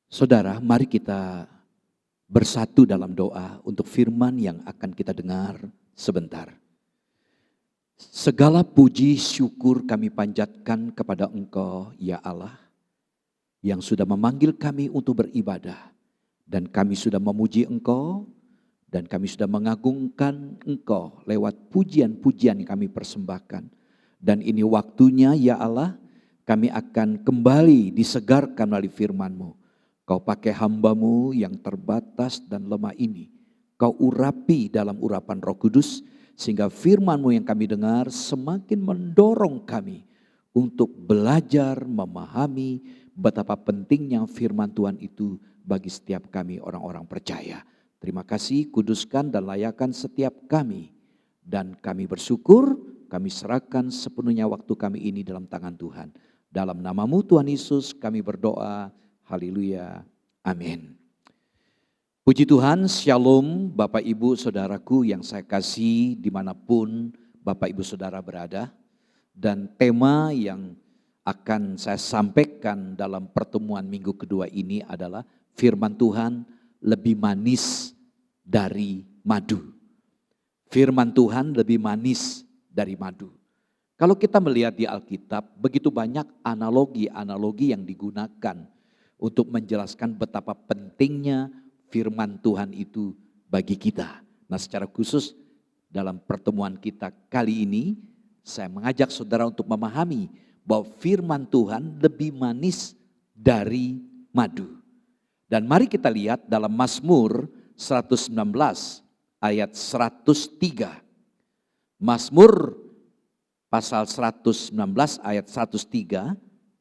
Saudara, mari kita bersatu dalam doa untuk firman yang akan kita dengar sebentar. Segala puji syukur kami panjatkan kepada Engkau, ya Allah, yang sudah memanggil kami untuk beribadah. Dan kami sudah memuji Engkau, dan kami sudah mengagungkan Engkau lewat pujian-pujian yang kami persembahkan. Dan ini waktunya, ya Allah, kami akan kembali disegarkan melalui firman-Mu. Kau pakai hamba-Mu yang terbatas dan lemah ini. Kau urapi dalam urapan Roh Kudus, sehingga firman-Mu yang kami dengar semakin mendorong kami untuk belajar memahami betapa pentingnya firman Tuhan itu bagi setiap kami orang-orang percaya. Terima kasih, kuduskan dan layakan setiap kami. Dan kami bersyukur, kami serahkan sepenuhnya waktu kami ini dalam tangan Tuhan. Dalam nama-Mu Tuhan Yesus kami berdoa. Haleluya, amin. Puji Tuhan, shalom Bapak Ibu Saudaraku yang saya kasih dimanapun Bapak Ibu Saudara berada. Dan tema yang akan saya sampaikan dalam pertemuan minggu kedua ini adalah firman Tuhan lebih manis dari madu. Firman Tuhan lebih manis dari madu. Kalau kita melihat di Alkitab, begitu banyak analogi-analogi yang digunakan untuk menjelaskan betapa pentingnya firman Tuhan itu bagi kita. Nah, secara khusus dalam pertemuan kita kali ini, saya mengajak saudara untuk memahami bahwa firman Tuhan lebih manis dari madu. Dan mari kita lihat dalam Mazmur 119 ayat 103. Mazmur pasal 119 ayat 103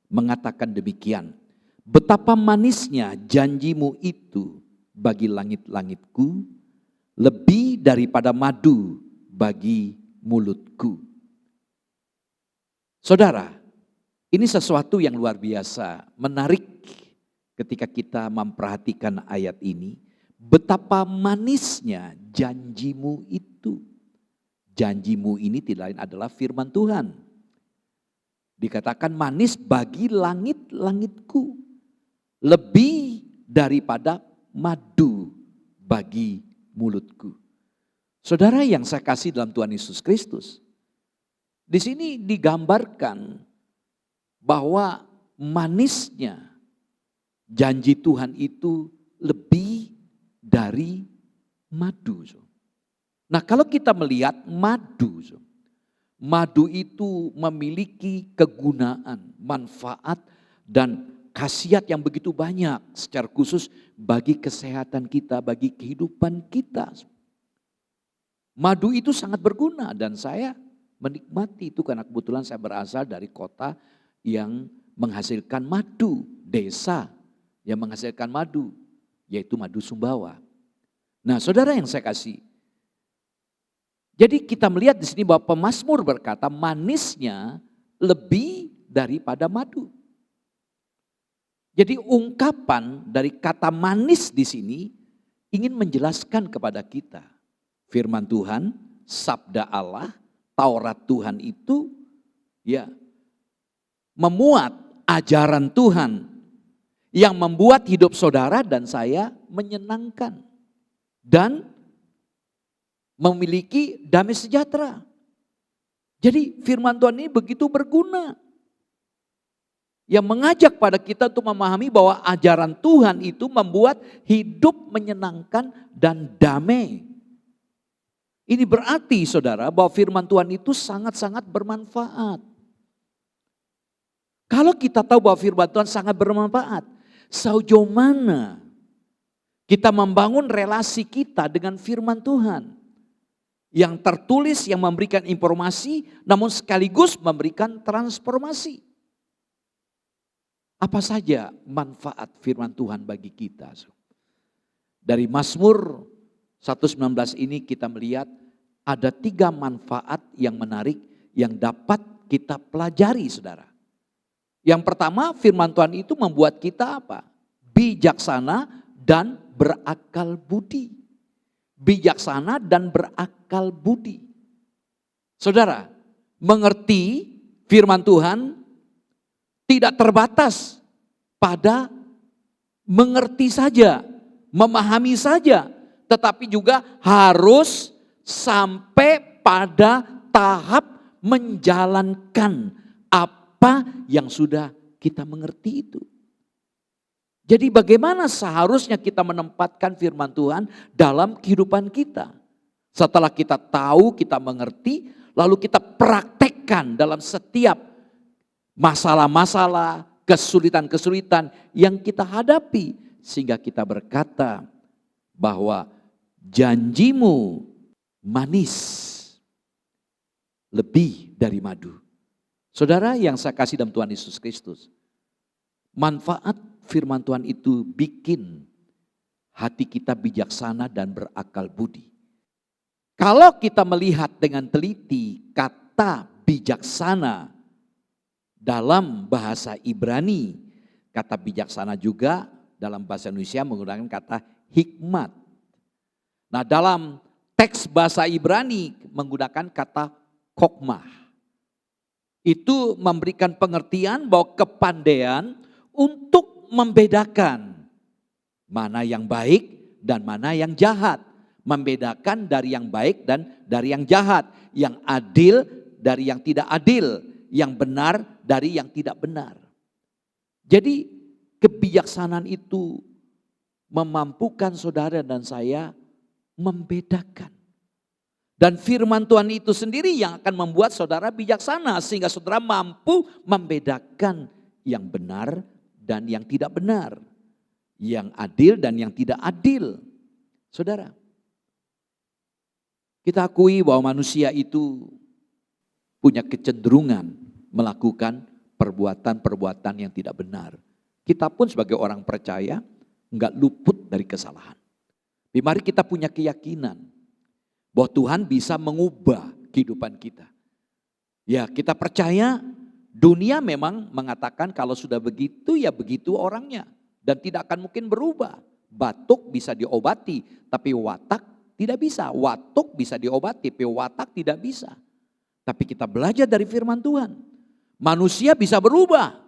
mengatakan demikian. Betapa manisnya janjimu itu bagi langit-langitku, lebih daripada madu bagi mulutku. Saudara, ini sesuatu yang luar biasa, menarik ketika kita memperhatikan ayat ini. Betapa manisnya janjimu itu. Janjimu ini tidak lain adalah firman Tuhan. Dikatakan manis bagi langit-langitku. Lebih daripada madu bagi mulutku. Saudara yang saya kasih dalam Tuhan Yesus Kristus. Di sini digambarkan bahwa manisnya janji Tuhan itu lebih dari madu. Nah, kalau kita melihat madu, madu itu memiliki kegunaan, manfaat dan khasiat yang begitu banyak secara khusus bagi kesehatan kita, bagi kehidupan kita. Madu itu sangat berguna dan saya menikmati itu karena kebetulan saya berasal dari kota yang menghasilkan madu, desa yang menghasilkan madu, yaitu Madu Sumbawa. Nah, saudara yang saya kasih, jadi kita melihat di sini bahwa pemazmur berkata manisnya lebih daripada madu. Jadi ungkapan dari kata manis di sini ingin menjelaskan kepada kita firman Tuhan, sabda Allah, Taurat Tuhan itu ya memuat ajaran Tuhan yang membuat hidup saudara dan saya menyenangkan dan memiliki damai sejahtera. Jadi firman Tuhan ini begitu berguna. Yang mengajak pada kita untuk memahami bahwa ajaran Tuhan itu membuat hidup menyenangkan dan damai. Ini berarti saudara bahwa firman Tuhan itu sangat-sangat bermanfaat. Kalau kita tahu bahwa firman Tuhan sangat bermanfaat, sejauh mana kita membangun relasi kita dengan firman Tuhan. Yang tertulis, yang memberikan informasi, namun sekaligus memberikan transformasi. Apa saja manfaat firman Tuhan bagi kita? Dari Mazmur 119 ini kita melihat ada 3 manfaat yang menarik yang dapat kita pelajari saudara. Yang pertama firman Tuhan itu membuat kita apa? Bijaksana dan berakal budi. Bijaksana dan berakal budi. Saudara, mengerti firman Tuhan tidak terbatas pada mengerti saja, memahami saja, tetapi juga harus sampai pada tahap menjalankan apa yang sudah kita mengerti itu. Jadi bagaimana seharusnya kita menempatkan firman Tuhan dalam kehidupan kita? Setelah kita tahu, kita mengerti, lalu kita praktekkan dalam setiap masalah-masalah, kesulitan-kesulitan yang kita hadapi. Sehingga kita berkata bahwa janjimu manis lebih dari madu. Saudara yang saya kasih dalam Tuhan Yesus Kristus, manfaat firman Tuhan itu bikin hati kita bijaksana dan berakal budi. Kalau kita melihat dengan teliti kata bijaksana dalam bahasa Ibrani, kata bijaksana juga dalam bahasa Indonesia menggunakan kata hikmat. Nah, dalam teks bahasa Ibrani menggunakan kata kokmah. Itu memberikan pengertian bahwa kepandaian untuk membedakan mana yang baik dan mana yang jahat. Membedakan dari yang baik dan dari yang jahat. Yang adil dari yang tidak adil. Yang benar dari yang tidak benar. Jadi kebijaksanaan itu memampukan saudara dan saya membedakan. Dan firman Tuhan itu sendiri yang akan membuat saudara bijaksana. Sehingga saudara mampu membedakan yang benar dan yang tidak benar. Yang adil dan yang tidak adil. Saudara, kita akui bahwa manusia itu punya kecenderungan melakukan perbuatan-perbuatan yang tidak benar. Kita pun sebagai orang percaya enggak luput dari kesalahan. Mari kita punya keyakinan bahwa Tuhan bisa mengubah kehidupan kita. Ya, kita percaya dunia memang mengatakan kalau sudah begitu ya begitu orangnya. Dan tidak akan mungkin berubah. Batuk bisa diobati, tapi watak tidak bisa. Watuk bisa diobati, tapi watak tidak bisa. Tapi kita belajar dari firman Tuhan. Manusia bisa berubah.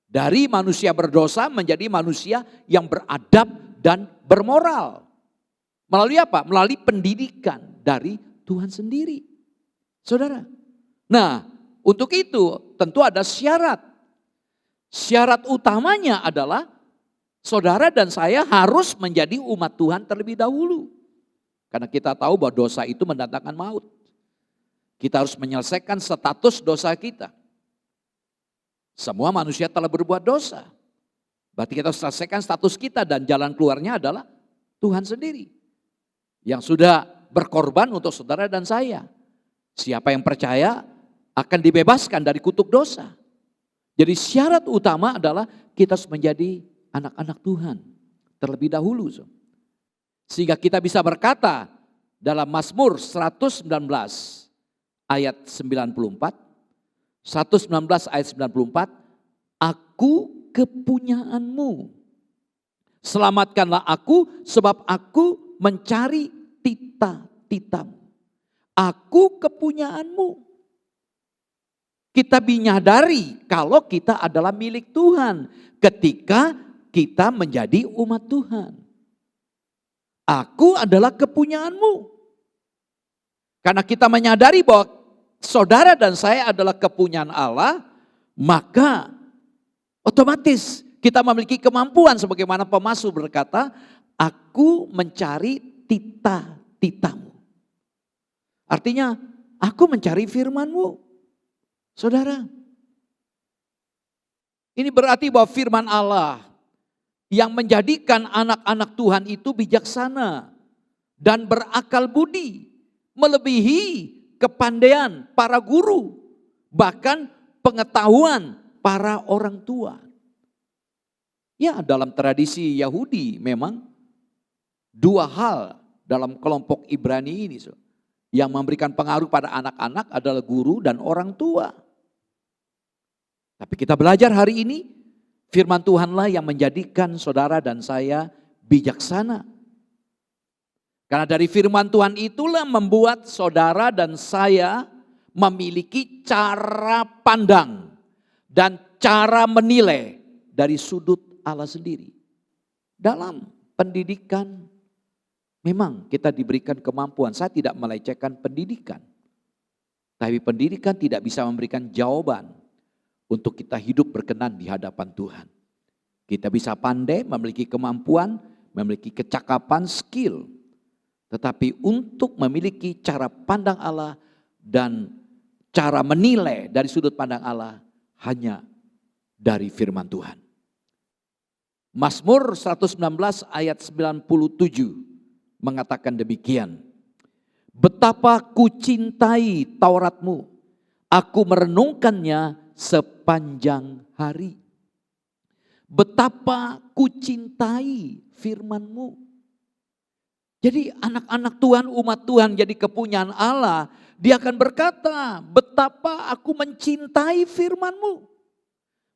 Dari manusia berdosa menjadi manusia yang beradab dan bermoral. Melalui apa? Melalui pendidikan dari Tuhan sendiri. Saudara. Nah, untuk itu tentu ada syarat. Syarat utamanya adalah saudara dan saya harus menjadi umat Tuhan terlebih dahulu. Karena kita tahu bahwa dosa itu mendatangkan maut. Kita harus menyelesaikan status dosa kita. Semua manusia telah berbuat dosa. Berarti kita harus selesaikan status kita dan jalan keluarnya adalah Tuhan sendiri. Yang sudah berkorban untuk saudara dan saya. Siapa yang percaya akan dibebaskan dari kutuk dosa. Jadi syarat utama adalah kita harus menjadi anak-anak Tuhan terlebih dahulu. Sehingga kita bisa berkata dalam Mazmur 119 ayat 94. 119 ayat 94, aku kepunyaanmu. Selamatkanlah aku sebab aku mencari tita-titamu. Aku kepunyaanmu. Kita menyadari kalau kita adalah milik Tuhan ketika kita menjadi umat Tuhan. Aku adalah kepunyaanmu. Karena kita menyadari bahwa saudara dan saya adalah kepunyaan Allah, maka otomatis kita memiliki kemampuan sebagaimana pemazmur berkata, aku mencari tita-titamu. Artinya, aku mencari firman-Mu. Saudara, ini berarti bahwa firman Allah yang menjadikan anak-anak Tuhan itu bijaksana dan berakal budi, melebihi kepandaian para guru, bahkan pengetahuan para orang tua. Ya, dalam tradisi Yahudi memang dua hal dalam kelompok Ibrani ini yang memberikan pengaruh pada anak-anak adalah guru dan orang tua. Tapi kita belajar hari ini, firman Tuhanlah yang menjadikan saudara dan saya bijaksana. Karena dari firman Tuhan itulah membuat saudara dan saya memiliki cara pandang dan cara menilai dari sudut Allah sendiri. Dalam pendidikan memang kita diberikan kemampuan. Saya tidak melecehkan pendidikan. Tapi pendidikan tidak bisa memberikan jawaban untuk kita hidup berkenan di hadapan Tuhan. Kita bisa pandai, memiliki kemampuan, memiliki kecakapan, skill. Tetapi untuk memiliki cara pandang Allah dan cara menilai dari sudut pandang Allah hanya dari firman Tuhan. Mazmur 119 ayat 97 mengatakan demikian. Betapa ku cintai Tauratmu, aku merenungkannya sepanjang hari. Betapa ku cintai firman-Mu. Jadi anak-anak Tuhan, umat Tuhan jadi kepunyaan Allah. Dia akan berkata, betapa aku mencintai firman-Mu.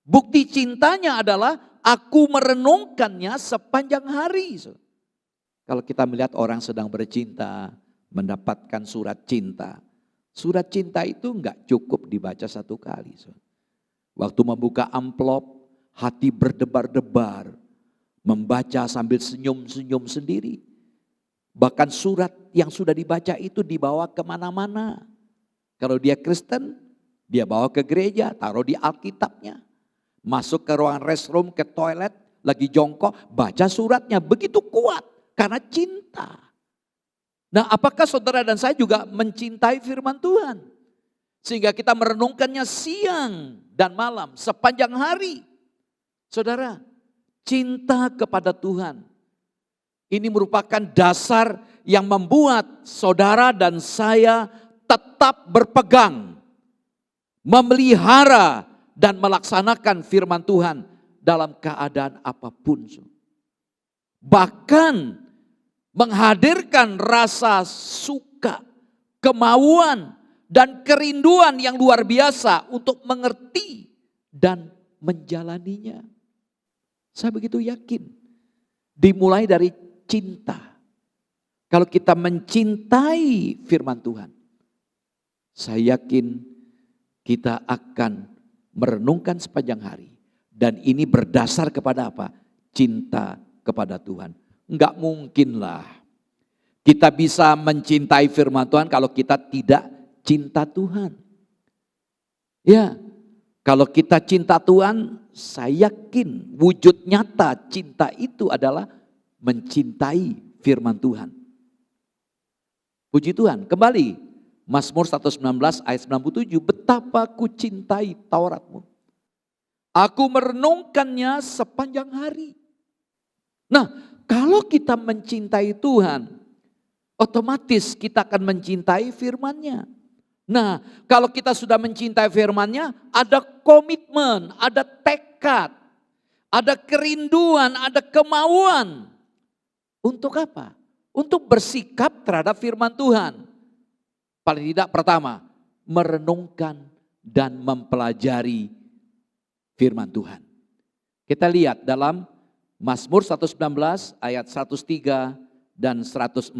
Bukti cintanya adalah aku merenungkannya sepanjang hari. Kalau kita melihat orang sedang bercinta, mendapatkan surat cinta. Surat cinta itu enggak cukup dibaca satu kali. Waktu membuka amplop, hati berdebar-debar. Membaca sambil senyum-senyum sendiri. Bahkan surat yang sudah dibaca itu dibawa kemana-mana. Kalau dia Kristen, dia bawa ke gereja, taruh di Alkitabnya. Masuk ke ruang restroom, ke toilet, lagi jongkok, baca suratnya. Begitu kuat karena cinta. Nah, apakah saudara dan saya juga mencintai firman Tuhan? Sehingga kita merenungkannya siang dan malam, sepanjang hari. Saudara, cinta kepada Tuhan. Ini merupakan dasar yang membuat saudara dan saya tetap berpegang, memelihara dan melaksanakan firman Tuhan dalam keadaan apapun. Bahkan menghadirkan rasa suka, kemauan dan kerinduan yang luar biasa untuk mengerti dan menjalaninya. Saya begitu yakin. Dimulai dari cinta. Kalau kita mencintai firman Tuhan, saya yakin kita akan merenungkan sepanjang hari. Dan ini berdasar kepada apa? Cinta kepada Tuhan. Enggak mungkinlah kita bisa mencintai firman Tuhan kalau kita tidak cinta Tuhan. Ya, kalau kita cinta Tuhan, saya yakin wujud nyata cinta itu adalah mencintai firman Tuhan. Puji Tuhan. Kembali Mazmur 119 ayat 97. Betapa ku cintai Taurat-Mu. Aku merenungkannya sepanjang hari. Nah, kalau kita mencintai Tuhan, otomatis kita akan mencintai firman-Nya. Nah, kalau kita sudah mencintai firman-Nya, ada komitmen, ada tekad, ada kerinduan, ada kemauan. Untuk apa? Untuk bersikap terhadap firman Tuhan. Paling tidak pertama, merenungkan dan mempelajari firman Tuhan. Kita lihat dalam Mazmur 119 ayat 103 dan 104.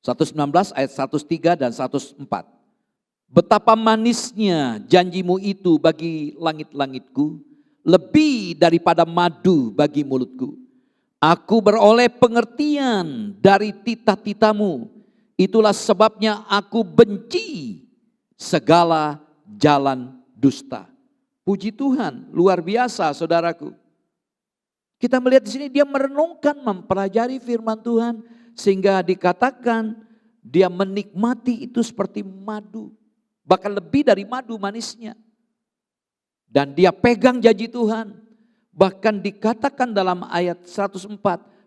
119 ayat 103 dan 104. Betapa manisnya janjimu itu bagi langit-langitku, lebih daripada madu bagi mulutku. Aku beroleh pengertian dari titah-titahmu. Itulah sebabnya aku benci segala jalan dusta. Puji Tuhan, luar biasa saudaraku. Kita melihat di sini dia merenungkan, mempelajari firman Tuhan. Sehingga dikatakan dia menikmati itu seperti madu. Bahkan lebih dari madu manisnya. Dan dia pegang janji Tuhan. Bahkan dikatakan dalam ayat 104,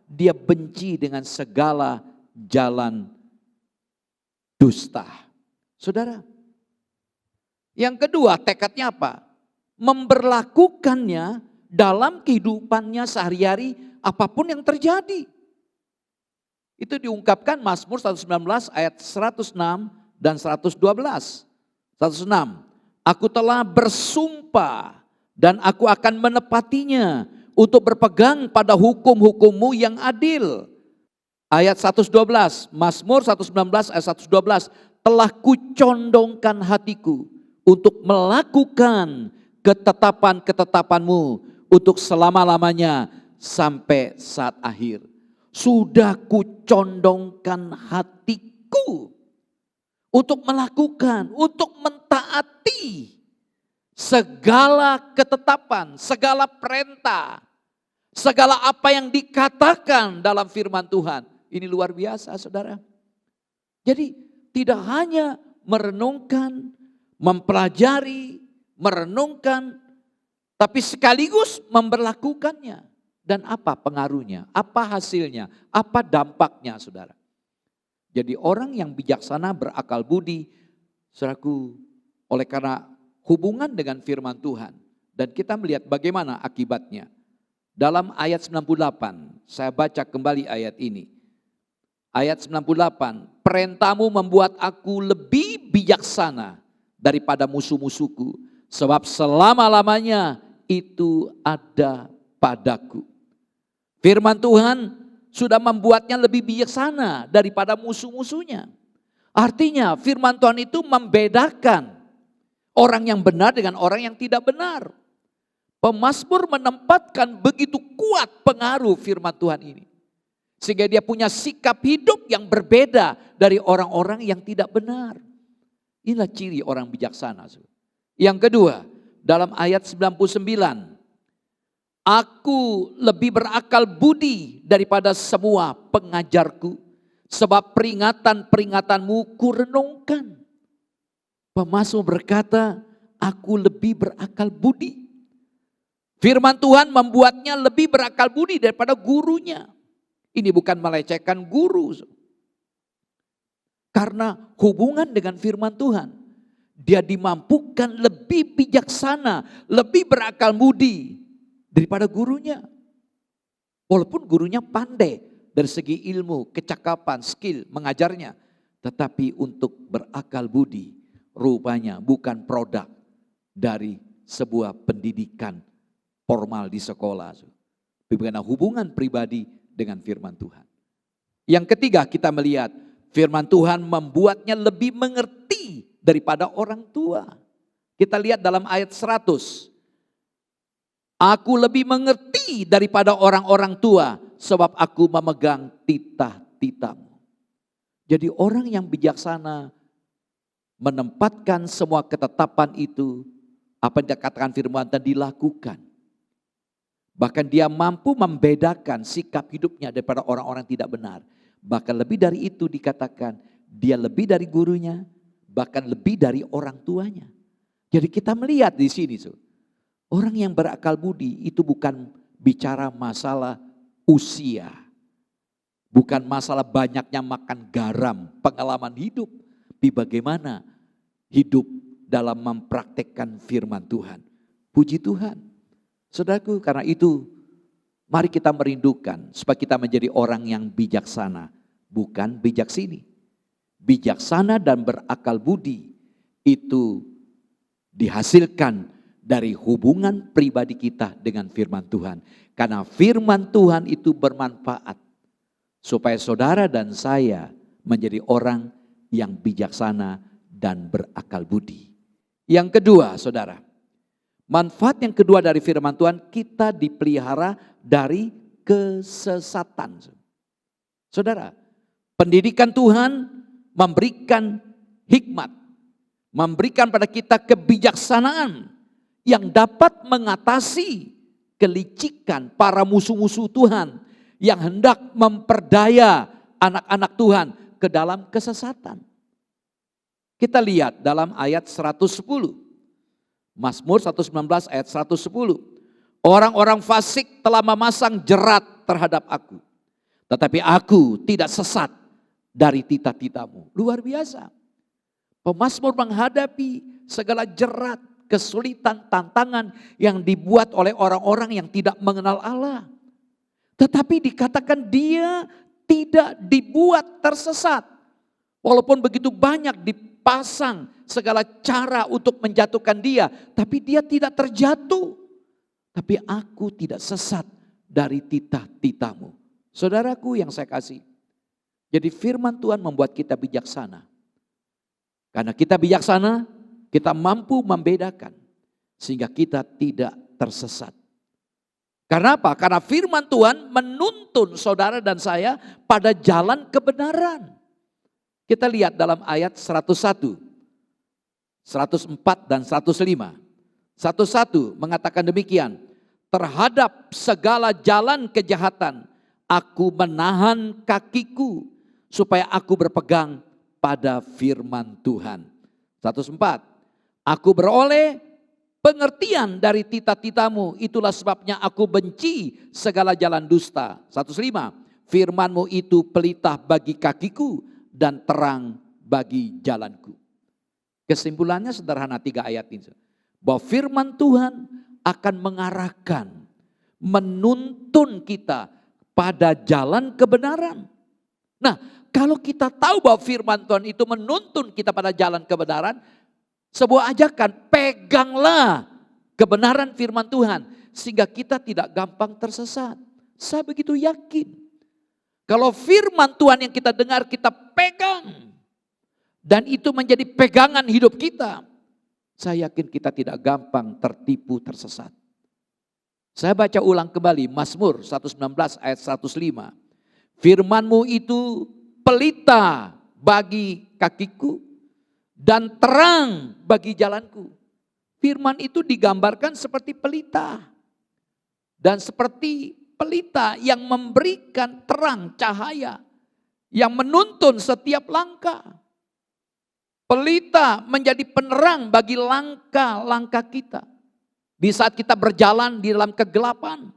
dia benci dengan segala jalan dusta. Saudara, yang kedua tekadnya apa? Memberlakukannya dalam kehidupannya sehari-hari apapun yang terjadi. Itu diungkapkan Mazmur 119 ayat 106 dan 112. 106, aku telah bersumpah dan aku akan menepatinya untuk berpegang pada hukum-hukum-Mu yang adil. Ayat 112, Mazmur 119 ayat 112, telah kucondongkan hatiku untuk melakukan ketetapan-ketetapan-Mu untuk selama-lamanya. sampai saat akhir. Sudah kucondongkan hatiku untuk melakukan, untuk mentaati segala ketetapan, segala perintah, segala apa yang dikatakan dalam firman Tuhan. Ini luar biasa, saudara. Jadi tidak hanya merenungkan, mempelajari, merenungkan, tapi sekaligus memberlakukannya. Dan apa pengaruhnya, apa hasilnya, apa dampaknya, saudara. Jadi orang yang bijaksana berakal budi, saudaraku, oleh karena hubungan dengan firman Tuhan. Dan kita melihat bagaimana akibatnya. Dalam ayat 98, saya baca kembali ayat ini. Ayat 98, perintahmu membuat aku lebih bijaksana daripada musuh-musuhku, sebab selama-lamanya itu ada padaku. Firman Tuhan sudah membuatnya lebih bijaksana daripada musuh-musuhnya. Artinya firman Tuhan itu membedakan orang yang benar dengan orang yang tidak benar. Pemazmur menempatkan begitu kuat pengaruh firman Tuhan ini. Sehingga dia punya sikap hidup yang berbeda dari orang-orang yang tidak benar. Inilah ciri orang bijaksana. Yang kedua, dalam ayat 99. Aku lebih berakal budi daripada semua pengajarku, sebab peringatan-peringatanmu kurenungkan. Pemazmur berkata, aku lebih berakal budi. Firman Tuhan membuatnya lebih berakal budi daripada gurunya. Ini bukan melecehkan guru. Karena hubungan dengan firman Tuhan, dia dimampukan lebih bijaksana, lebih berakal budi daripada gurunya. Walaupun gurunya pandai dari segi ilmu, kecakapan, skill mengajarnya. Tetapi untuk berakal budi rupanya bukan produk dari sebuah pendidikan formal di sekolah. Bukan hubungan pribadi dengan firman Tuhan. Yang ketiga kita melihat firman Tuhan membuatnya lebih mengerti daripada orang tua. Kita lihat dalam ayat 100. Aku lebih mengerti daripada orang-orang tua, sebab aku memegang titah-titahmu. Jadi orang yang bijaksana menempatkan semua ketetapan itu, apa yang dikatakan firman Tuhan dilakukan. Bahkan dia mampu membedakan sikap hidupnya daripada orang-orang tidak benar. Bahkan lebih dari itu dikatakan, dia lebih dari gurunya, bahkan lebih dari orang tuanya. Jadi kita melihat di sini, orang yang berakal budi itu bukan bicara masalah usia. Bukan masalah banyaknya makan garam, pengalaman hidup. Tapi bagaimana hidup dalam mempraktekkan firman Tuhan. Puji Tuhan. Saudaraku, karena itu mari kita merindukan supaya kita menjadi orang yang bijaksana. Bukan bijaksini. Bijaksana dan berakal budi itu dihasilkan dari hubungan pribadi kita dengan firman Tuhan. Karena firman Tuhan itu bermanfaat. Supaya saudara dan saya menjadi orang yang bijaksana dan berakal budi. Yang kedua, saudara. Manfaat yang kedua dari firman Tuhan, kita dipelihara dari kesesatan. Saudara, pendidikan Tuhan memberikan hikmat. Memberikan pada kita kebijaksanaan yang dapat mengatasi kelicikan para musuh-musuh Tuhan yang hendak memperdaya anak-anak Tuhan ke dalam kesesatan. Kita lihat dalam ayat 110. Mazmur 119 ayat 110. Orang-orang fasik telah memasang jerat terhadap aku, tetapi aku tidak sesat dari titah-titahmu. Luar biasa. Pemazmur menghadapi segala jerat, kesulitan, tantangan yang dibuat oleh orang-orang yang tidak mengenal Allah. Tetapi dikatakan dia tidak dibuat tersesat. Walaupun begitu banyak dipasang segala cara untuk menjatuhkan dia, tapi dia tidak terjatuh. Tapi aku tidak sesat dari titah-titahmu. Saudaraku yang saya kasih. Jadi firman Tuhan membuat kita bijaksana. Karena kita bijaksana, kita mampu membedakan. Sehingga kita tidak tersesat. Karena apa? Karena firman Tuhan menuntun saudara dan saya pada jalan kebenaran. Kita lihat dalam ayat 101, 104 dan 105. 101 mengatakan demikian. Terhadap segala jalan kejahatan, aku menahan kakiku supaya aku berpegang pada firman Tuhan. 104. Aku beroleh pengertian dari tita-titamu, itulah sebabnya aku benci segala jalan dusta. 105. Firmanmu itu pelita bagi kakiku dan terang bagi jalanku. Kesimpulannya sederhana 3 ayat ini. Bahwa firman Tuhan akan mengarahkan, menuntun kita pada jalan kebenaran. Nah, kalau kita tahu bahwa firman Tuhan itu menuntun kita pada jalan kebenaran, sebuah ajakan, peganglah kebenaran firman Tuhan sehingga kita tidak gampang tersesat. Saya begitu yakin. Kalau firman Tuhan yang kita dengar kita pegang dan itu menjadi pegangan hidup kita, saya yakin kita tidak gampang tertipu, tersesat. Saya baca ulang kembali Mazmur 119 ayat 105. Firman-Mu itu pelita bagi kakiku dan terang bagi jalanku. Firman itu digambarkan seperti pelita. Dan seperti pelita yang memberikan terang, cahaya. Yang menuntun setiap langkah. Pelita menjadi penerang bagi langkah-langkah kita. Di saat kita berjalan di dalam kegelapan.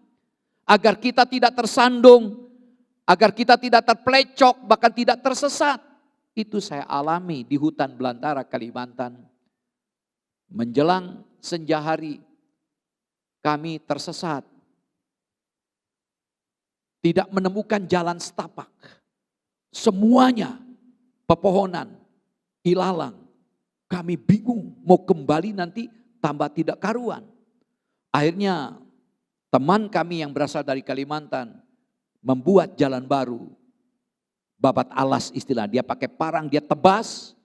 Agar kita tidak tersandung. Agar kita tidak terplecok, bahkan tidak tersesat. Itu saya alami di hutan belantara Kalimantan. Menjelang senja hari, kami tersesat. Tidak menemukan jalan setapak. Semuanya pepohonan, ilalang. Kami bingung mau kembali nanti tambah tidak karuan. Akhirnya teman kami yang berasal dari Kalimantan membuat jalan baru. Babat alas istilah, dia pakai parang, dia tebas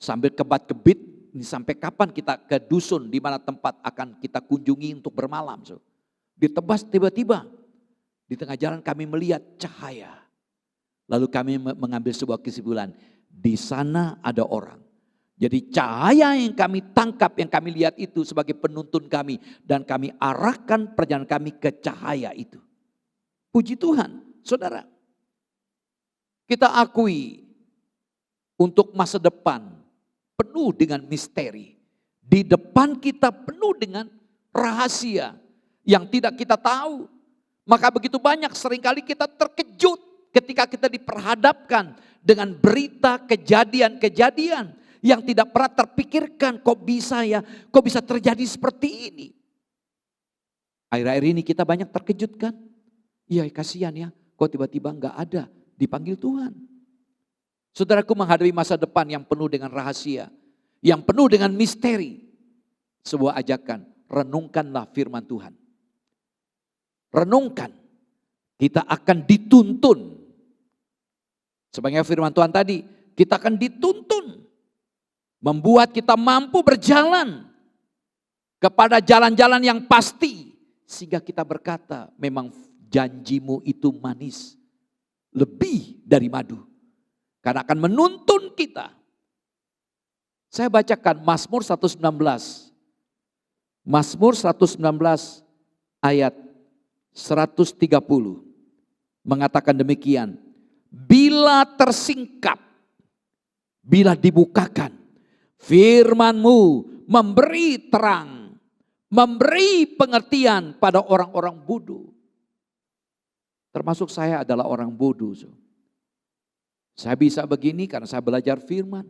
sambil kebat-kebit. Ini sampai kapan kita ke dusun di mana tempat akan kita kunjungi untuk bermalam. So. Ditebas tiba-tiba. Di tengah jalan kami melihat cahaya. Lalu kami mengambil sebuah kesimpulan. Di sana ada orang. Jadi cahaya yang kami tangkap, yang kami lihat itu sebagai penuntun kami. Dan kami arahkan perjalanan kami ke cahaya itu. Puji Tuhan, saudara. Kita akui untuk masa depan penuh dengan misteri. Di depan kita penuh dengan rahasia yang tidak kita tahu. Maka begitu banyak seringkali kita terkejut ketika kita diperhadapkan dengan berita kejadian-kejadian yang tidak pernah terpikirkan. Kok bisa ya, kok bisa terjadi seperti ini. Akhir-akhir ini kita banyak terkejut kan. Iya kasihan ya, kok tiba-tiba enggak ada, dipanggil Tuhan. Saudaraku menghadapi masa depan yang penuh dengan rahasia, yang penuh dengan misteri. Sebuah ajakan, renungkanlah firman Tuhan. Renungkan, kita akan dituntun. Sebagai firman Tuhan tadi, kita akan dituntun. Membuat kita mampu berjalan kepada jalan-jalan yang pasti. Sehingga kita berkata, memang janjimu itu manis. Lebih dari madu. Karena akan menuntun kita. Saya bacakan Mazmur 119. Mazmur 119 ayat 130 mengatakan demikian. Bila tersingkap, bila dibukakan, firman-Mu memberi terang, memberi pengertian pada orang-orang bodoh. Termasuk saya adalah orang bodoh. Saya bisa begini karena saya belajar firman.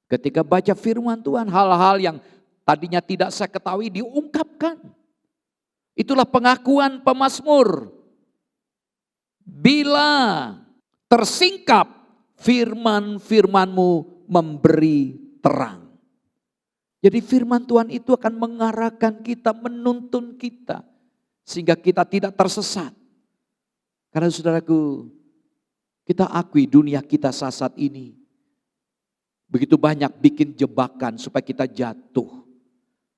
Ketika baca firman Tuhan, hal-hal yang tadinya tidak saya ketahui diungkapkan. Itulah pengakuan pemazmur. Bila tersingkap, firman-firman-Mu memberi terang. Jadi firman Tuhan itu akan mengarahkan kita, menuntun kita. Sehingga kita tidak tersesat. Karena saudaraku, kita akui dunia kita saat ini. Begitu banyak bikin jebakan supaya kita jatuh.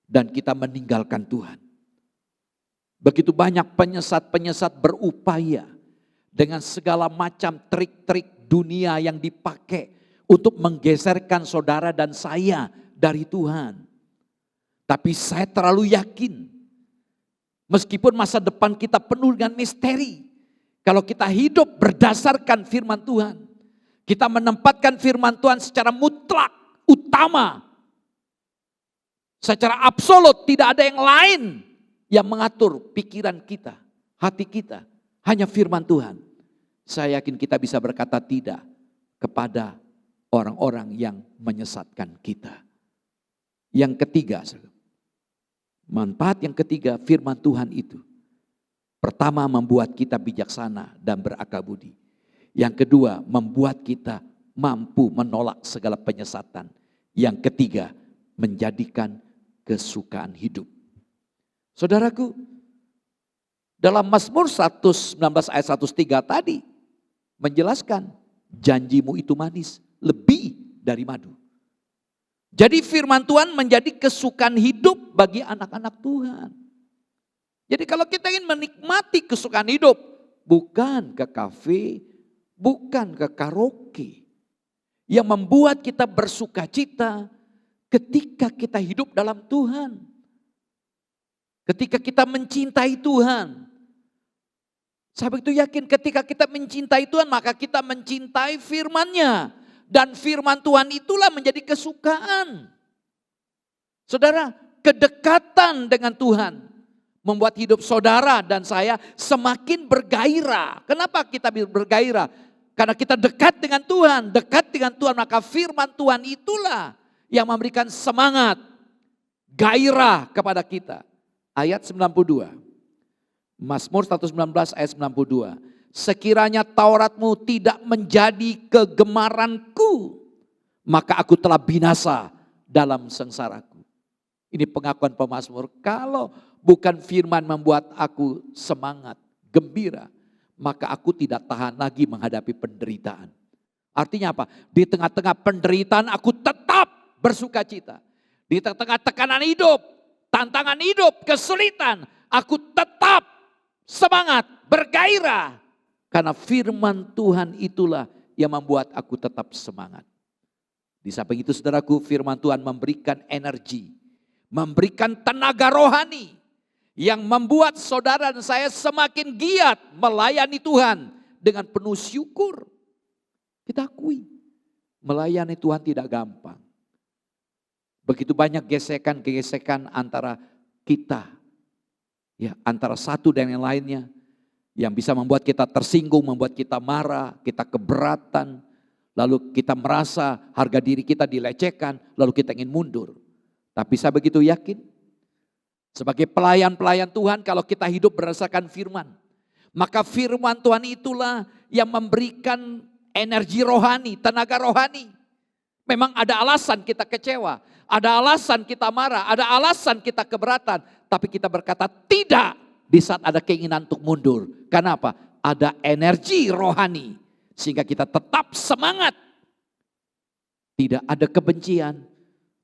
Dan kita meninggalkan Tuhan. Begitu banyak penyesat-penyesat berupaya dengan segala macam trik-trik dunia yang dipakai untuk menggeserkan saudara dan saya dari Tuhan. Tapi saya terlalu yakin, meskipun masa depan kita penuh dengan misteri, kalau kita hidup berdasarkan firman Tuhan, kita menempatkan firman Tuhan secara mutlak, utama, secara absolut, tidak ada yang lain yang mengatur pikiran kita, hati kita, hanya firman Tuhan. Saya yakin kita bisa berkata tidak kepada orang-orang yang menyesatkan kita. Yang ketiga, manfaat yang ketiga firman Tuhan itu. Pertama, membuat kita bijaksana dan berakal budi. Yang kedua, membuat kita mampu menolak segala penyesatan. Yang ketiga, menjadikan kesukaan hidup. Saudaraku, dalam Mazmur 119 ayat 103 tadi menjelaskan janjimu itu manis, lebih dari madu. Jadi firman Tuhan menjadi kesukaan hidup bagi anak-anak Tuhan. Jadi kalau kita ingin menikmati kesukaan hidup, bukan ke kafe, bukan ke karaoke. Yang membuat kita bersuka cita ketika kita hidup dalam Tuhan. Ketika kita mencintai Tuhan. Saya begitu yakin ketika kita mencintai Tuhan, maka kita mencintai firman-Nya. Dan firman Tuhan itulah menjadi kesukaan. Saudara, kedekatan dengan Tuhan membuat hidup saudara dan saya semakin bergairah. Kenapa kita bergairah? Karena kita dekat dengan Tuhan. Dekat dengan Tuhan, maka firman Tuhan itulah yang memberikan semangat, gairah kepada kita. Ayat 92. Mazmur 119 ayat 92. Sekiranya Tauratmu tidak menjadi kegemaranku, maka aku telah binasa dalam sengsaraku. Ini pengakuan pemazmur. Kalau bukan firman membuat aku semangat, gembira, maka aku tidak tahan lagi menghadapi penderitaan. Artinya apa? Di tengah-tengah penderitaan aku tetap bersuka cita. Di tengah-tengah tekanan hidup, tantangan hidup, kesulitan, aku tetap semangat, bergairah. Karena firman Tuhan itulah yang membuat aku tetap semangat. Di samping itu saudaraku, firman Tuhan memberikan energi, memberikan tenaga rohani yang membuat saudara dan saya semakin giat melayani Tuhan dengan penuh syukur. Kita akui, melayani Tuhan tidak gampang. Begitu banyak gesekan-gesekan antara kita, ya, antara satu dan yang lainnya, yang bisa membuat kita tersinggung, membuat kita marah, kita keberatan, lalu kita merasa harga diri kita dilecehkan, lalu kita ingin mundur. Tapi saya begitu yakin, sebagai pelayan-pelayan Tuhan, kalau kita hidup berdasarkan firman, maka firman Tuhan itulah yang memberikan energi rohani, tenaga rohani. Memang ada alasan kita kecewa, ada alasan kita marah, ada alasan kita keberatan, tapi kita berkata tidak di saat ada keinginan untuk mundur. Karena apa? Ada energi rohani sehingga kita tetap semangat. Tidak ada kebencian,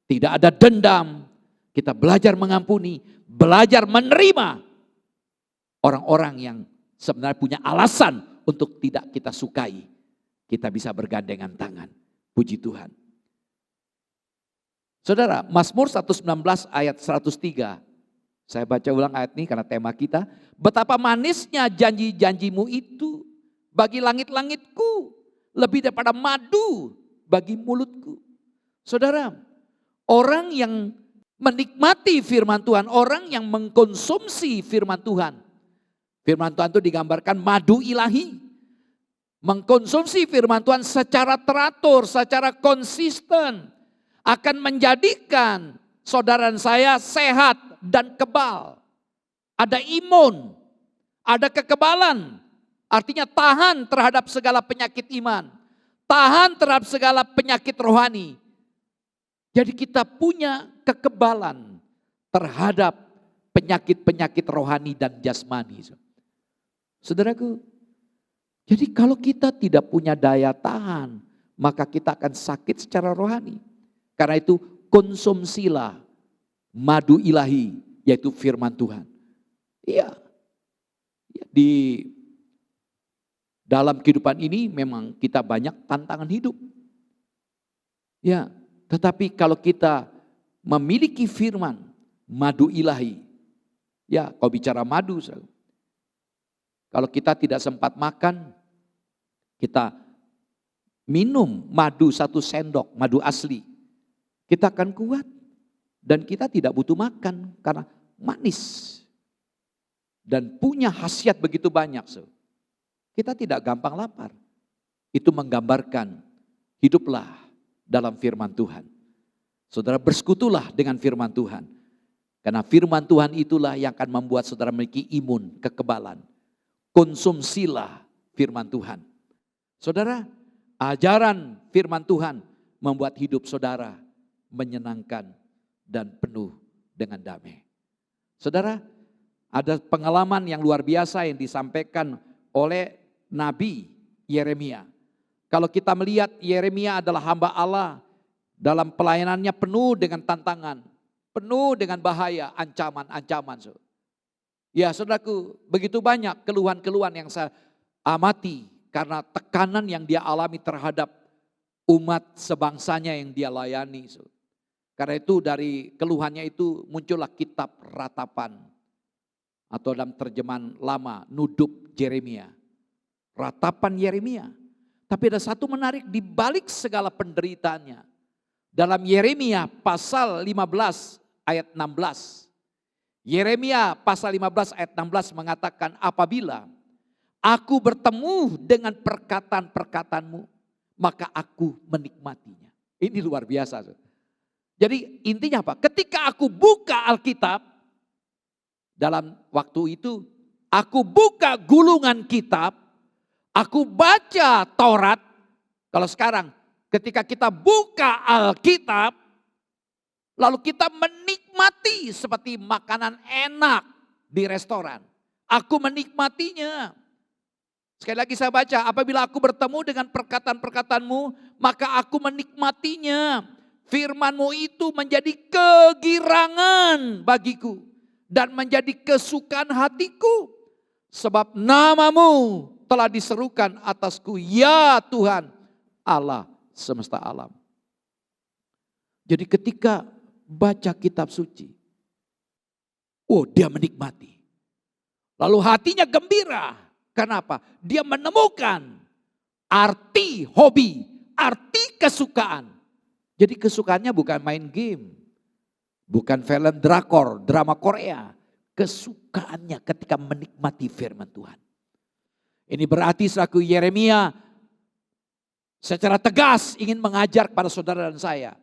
tidak ada dendam. Kita belajar mengampuni, belajar menerima orang-orang yang sebenarnya punya alasan untuk tidak kita sukai. Kita bisa bergandengan tangan. Puji Tuhan. Saudara, Mazmur 119 ayat 103. Saya baca ulang ayat ini karena tema kita. Betapa manisnya janji-janjimu itu bagi langit-langitku, lebih daripada madu bagi mulutku. Saudara, orang yang menikmati firman Tuhan, orang yang mengkonsumsi firman Tuhan. Firman Tuhan itu digambarkan madu ilahi. Mengkonsumsi firman Tuhan secara teratur, secara konsisten akan menjadikan saudara dan saya sehat dan kebal. Ada imun, ada kekebalan. Artinya tahan terhadap segala penyakit iman. Tahan terhadap segala penyakit rohani. Jadi kita punya kekebalan terhadap penyakit-penyakit rohani dan jasmani. Saudaraku, jadi kalau kita tidak punya daya tahan, maka kita akan sakit secara rohani. Karena itu konsumsilah madu ilahi, yaitu firman Tuhan. Iya, di dalam kehidupan ini memang kita banyak tantangan hidup. Ya, tetapi kalau kita memiliki firman, madu ilahi. Ya, kau bicara madu. Kalau kita tidak sempat makan, kita minum madu 1 sendok, madu asli. Kita akan kuat. Dan kita tidak butuh makan karena manis. Dan punya khasiat begitu banyak. Kita tidak gampang lapar. Itu menggambarkan hiduplah dalam firman Tuhan. Saudara bersekutulah dengan firman Tuhan. Karena firman Tuhan itulah yang akan membuat saudara memiliki imun, kekebalan. Konsumsilah firman Tuhan. Saudara, ajaran firman Tuhan membuat hidup saudara menyenangkan dan penuh dengan damai. Saudara, ada pengalaman yang luar biasa yang disampaikan oleh Nabi Yeremia. Kalau kita melihat Yeremia adalah hamba Allah, dalam pelayanannya penuh dengan tantangan, penuh dengan bahaya, ancaman-ancaman. Ya saudaraku, begitu banyak keluhan-keluhan yang saya amati karena tekanan yang dia alami terhadap umat sebangsanya yang dia layani. Karena itu dari keluhannya itu muncullah kitab ratapan. Atau dalam terjemahan lama, Nudub Yeremia. Ratapan Yeremia. Tapi ada satu menarik di balik segala penderitaannya. Dalam Yeremia pasal 15 ayat 16. Yeremia pasal 15 ayat 16 mengatakan, apabila aku bertemu dengan perkataan-perkataanmu, maka aku menikmatinya. Ini luar biasa. Jadi intinya apa? Ketika aku buka Alkitab, dalam waktu itu aku buka gulungan kitab, aku baca Taurat. Kalau sekarang ketika kita buka Alkitab, lalu kita menikmati seperti makanan enak di restoran. Aku menikmatinya. Sekali lagi saya baca, apabila aku bertemu dengan perkataan-perkataanmu, maka aku menikmatinya. Firman-Mu itu menjadi kegirangan bagiku dan menjadi kesukaan hatiku. Sebab nama-Mu telah diserukan atasku, ya Tuhan Allah semesta alam. Jadi ketika baca kitab suci, dia menikmati. Lalu hatinya gembira. Kenapa? Dia menemukan arti hobi, arti kesukaan. Jadi kesukaannya bukan main game, bukan film drakor, drama Korea. Kesukaannya ketika menikmati firman Tuhan. Ini berarti selaku Yeremia secara tegas ingin mengajar kepada saudara dan saya.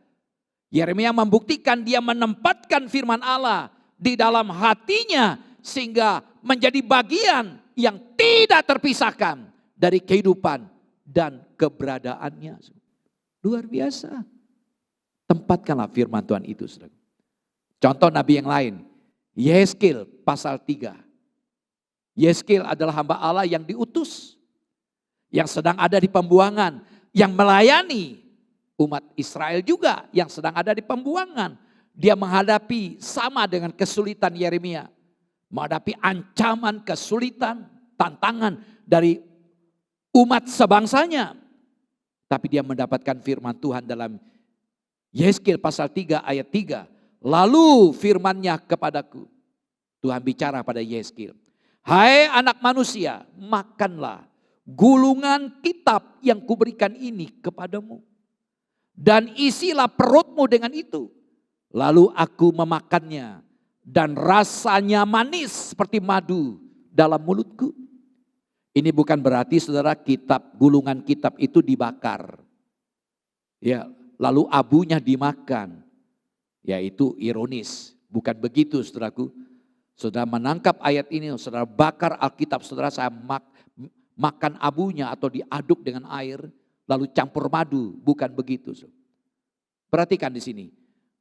Yeremia membuktikan dia menempatkan firman Allah di dalam hatinya sehingga menjadi bagian yang tidak terpisahkan dari kehidupan dan keberadaannya. Luar biasa. Tempatkanlah firman Tuhan itu. Contoh nabi yang lain. Yehezkiel pasal 3. Yehezkiel adalah hamba Allah yang diutus. Yang sedang ada di pembuangan. Yang melayani umat Israel juga yang sedang ada di pembuangan. Dia menghadapi sama dengan kesulitan Yeremia. Menghadapi ancaman, kesulitan, tantangan dari umat sebangsanya. Tapi dia mendapatkan firman Tuhan dalam Yehezkiel pasal 3 ayat 3. Lalu firman-Nya kepadaku. Tuhan bicara pada Yehezkiel. Hai anak manusia, makanlah gulungan kitab yang kuberikan ini kepadamu. Dan isilah perutmu dengan itu. Lalu aku memakannya. Dan rasanya manis seperti madu dalam mulutku. Ini bukan berarti saudara gulungan kitab itu dibakar. Ya, lalu abunya dimakan. Ya itu ironis. Bukan begitu saudaraku. Saudara menangkap ayat ini, saudara bakar Alkitab, saudara saya makan abunya atau diaduk dengan air. Lalu campur madu. Bukan begitu. Perhatikan di sini.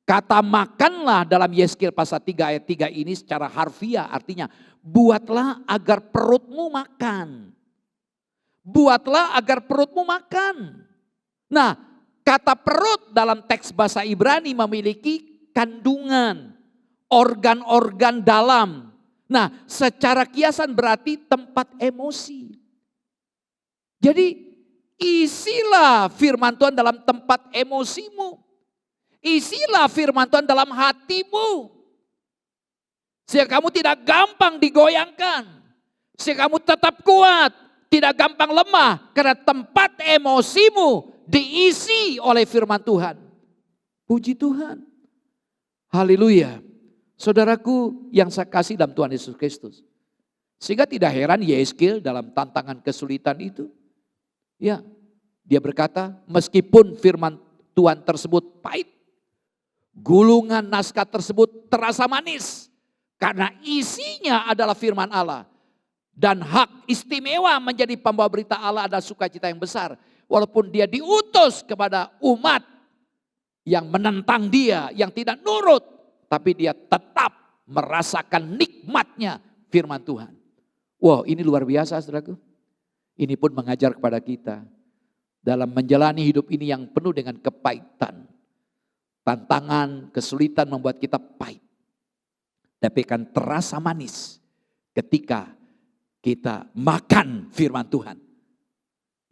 Kata makanlah dalam Yehezkiel pasal 3 ayat 3 ini secara harfiah artinya buatlah agar perutmu makan. Buatlah agar perutmu makan. Nah, kata perut dalam teks bahasa Ibrani memiliki kandungan, organ-organ dalam Nah, secara kiasan berarti tempat emosi. Jadi isilah firman Tuhan dalam tempat emosimu. Isilah firman Tuhan dalam hatimu. Sehingga kamu tidak gampang digoyangkan. Sehingga kamu tetap kuat, tidak gampang lemah. Karena tempat emosimu diisi oleh firman Tuhan. Puji Tuhan. Haleluya. Saudaraku yang saya kasih dalam Tuhan Yesus Kristus. Sehingga tidak heran Yeskil dalam tantangan kesulitan itu. Ya, dia berkata meskipun firman Tuhan tersebut pahit. Gulungan naskah tersebut terasa manis. Karena isinya adalah firman Allah. Dan hak istimewa menjadi pembawa berita Allah adalah sukacita yang besar. Walaupun dia diutus kepada umat yang menentang dia, yang tidak nurut. Tapi dia tetap merasakan nikmatnya firman Tuhan. Wow, ini luar biasa saudaraku. Ini pun mengajar kepada kita. Dalam menjalani hidup ini yang penuh dengan kepahitan. Tantangan, kesulitan membuat kita pahit. Tapi kan terasa manis ketika kita makan firman Tuhan.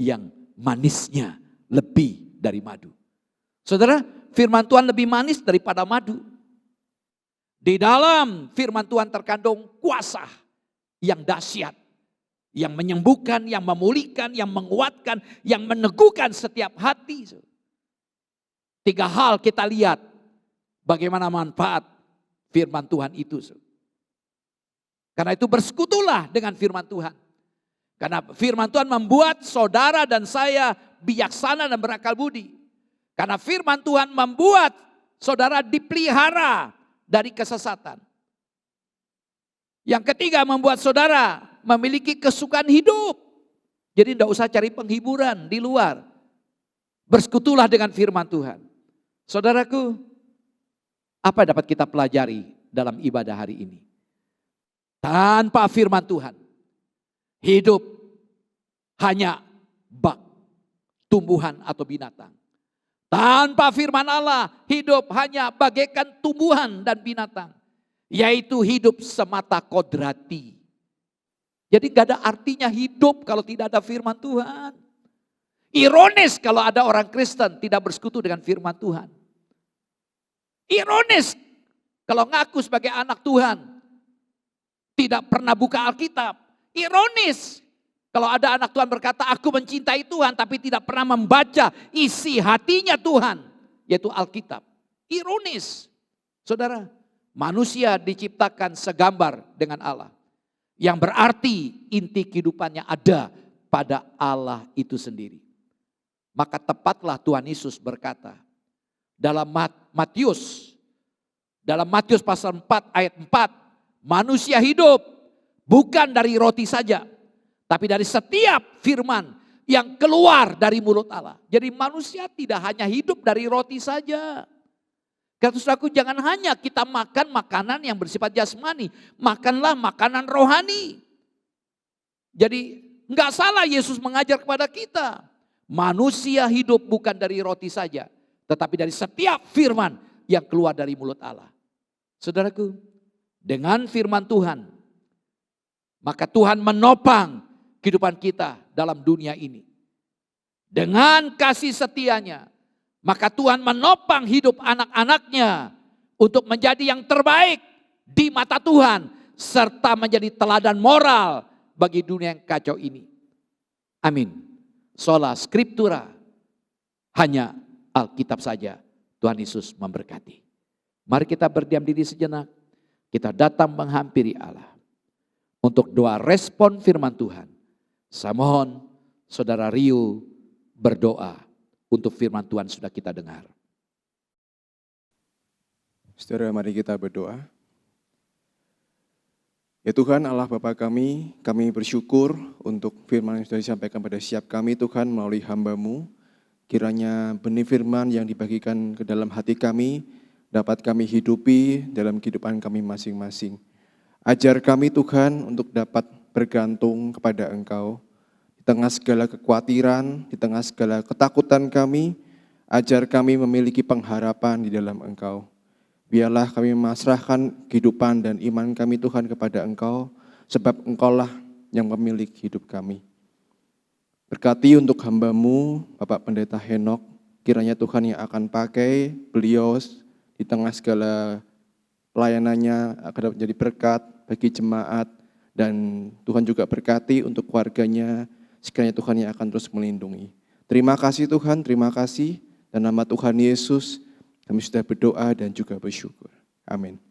Yang manisnya lebih dari madu. Saudara, firman Tuhan lebih manis daripada madu. Di dalam firman Tuhan terkandung kuasa yang dahsyat. Yang menyembuhkan, yang memulihkan, yang menguatkan, yang meneguhkan setiap hati. 3 hal kita lihat bagaimana manfaat firman Tuhan itu. Karena itu bersekutulah dengan firman Tuhan. Karena firman Tuhan membuat saudara dan saya bijaksana dan berakal budi. Karena firman Tuhan membuat saudara dipelihara dari kesesatan. Yang ketiga membuat saudara memiliki kesukaan hidup. Jadi tidak usah cari penghiburan di luar. Bersekutulah dengan firman Tuhan. Saudaraku, apa yang dapat kita pelajari dalam ibadah hari ini? Tanpa firman Tuhan, hidup hanya bak, tumbuhan atau binatang. Tanpa firman Allah, hidup hanya bagaikan tumbuhan dan binatang. Yaitu hidup semata kodrati. Jadi gak ada artinya hidup kalau tidak ada firman Tuhan. Ironis kalau ada orang Kristen tidak bersekutu dengan firman Tuhan. Ironis kalau ngaku sebagai anak Tuhan tidak pernah buka Alkitab. Ironis kalau ada anak Tuhan berkata aku mencintai Tuhan tapi tidak pernah membaca isi hatinya Tuhan, yaitu Alkitab. Ironis. Saudara, manusia diciptakan segambar dengan Allah. Yang berarti inti kehidupannya ada pada Allah itu sendiri. Maka tepatlah Tuhan Yesus berkata dalam Matius pasal 4 ayat 4. Manusia hidup bukan dari roti saja, tapi dari setiap firman yang keluar dari mulut Allah. Jadi manusia tidak hanya hidup dari roti saja. Kata saudaraku, jangan hanya kita makan makanan yang bersifat jasmani, makanlah makanan rohani. Jadi enggak salah Yesus mengajar kepada kita. Manusia hidup bukan dari roti saja, tetapi dari setiap firman yang keluar dari mulut Allah. Saudaraku, dengan firman Tuhan, maka Tuhan menopang kehidupan kita dalam dunia ini. Dengan kasih setianya, maka Tuhan menopang hidup anak-anaknya untuk menjadi yang terbaik di mata Tuhan, serta menjadi teladan moral bagi dunia yang kacau ini. Amin. Sola Scriptura, hanya Alkitab saja. Tuhan Yesus memberkati. Mari kita berdiam diri sejenak. Kita datang menghampiri Allah untuk doa respon firman Tuhan. Saya mohon saudara Rio berdoa untuk firman Tuhan sudah kita dengar. Saudara, mari kita berdoa. Ya Tuhan Allah Bapa kami bersyukur untuk firman yang sudah disampaikan pada setiap kami Tuhan melalui hamba-Mu. Kiranya benih firman yang dibagikan ke dalam hati kami dapat kami hidupi dalam kehidupan kami masing-masing. Ajar kami Tuhan untuk dapat bergantung kepada Engkau. Di tengah segala kekhawatiran, di tengah segala ketakutan kami, ajar kami memiliki pengharapan di dalam Engkau. Biarlah kami memasrahkan kehidupan dan iman kami Tuhan kepada Engkau, sebab Engkaulah yang pemilik hidup kami. Berkati untuk hamba-Mu, Bapak Pendeta Henok, kiranya Tuhan yang akan pakai beliau di tengah segala pelayanannya akan menjadi berkat bagi jemaat, dan Tuhan juga berkati untuk keluarganya, sekiranya Tuhan yang akan terus melindungi. Terima kasih Tuhan, terima kasih, dan nama Tuhan Yesus kami sudah berdoa dan juga bersyukur. Amin.